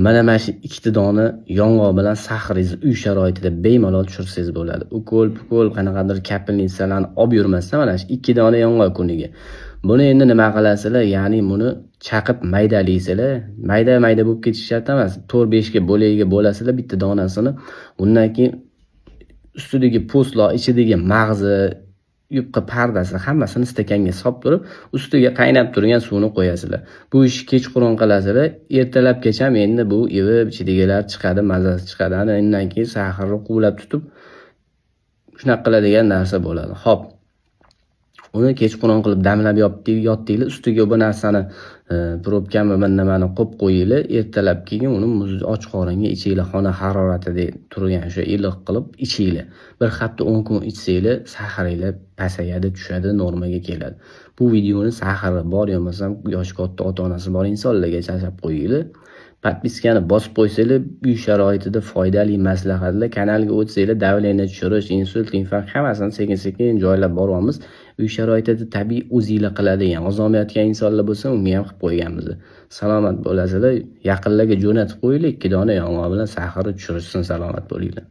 mana shu ikkita dona yong'oq bilan sahringizni uy sharoitida bemalol tushirsangiz bo'ladi. Ukol, qanaqadir kapelnitsalarni olib yurmasdan mana shu 2 dona yong'oq kuniga. Buni endi nima qilasizlar? Ya'ni buni chaqib maydalaysizlar. Mayda bo'lib ketishi shart emas. 4-5 ga bo'lagiga bo'lasizlar bitta donasini. Undan keyin ustidagi po'stloq, ichidagi mag'zi, yupqa pardasi hammasini stakanga solib turib, ustiga qaynab turgan suvni qo'yasizlar. Bu ishni kechqurun qilasizlar, ertalabgacha endi bu evib ichidagilar chiqadi, mazasi chiqadi. Undan keyin saharni quvlab tutib shunaqa qiladigan narsa bo'ladi. Xo'p. Uni kechqurun qilib damlab yotdinglar, ustiga bu narsani probkami nimani qo'yib qo'yinglar, ertalab keyin uni och qoringa ichinglar, xona haroratida turgan o'sha iliq qilib ichinglar. Bir hafta 10 kun ichsanglar, saharinglar pasayadi, tushadi, normaga keladi. Bu videoni sahari bor yo'lmasam yoshi katta ota-onasi bor insonlarga chaqirib qo'yinglar. Podpiskani bosib qo'ysanglar, uy sharoitida foydali maslahatlar, kanalga o'tsanglar, davleni tushirish, insult, infarkt hammasini sekin-sekin joylab boramiz. Uy sharoitida tabiiy o'zinglar qiladigan, ozolmayotgan insonlar bo'lsa, unga ham qilib qo'yganmiz. Salomat bo'lasizlar, yaqinlarga jo'natib qo'yinglar, 2 dona yong'oq bilan sahari tushirishsin, salomat bo'linglar.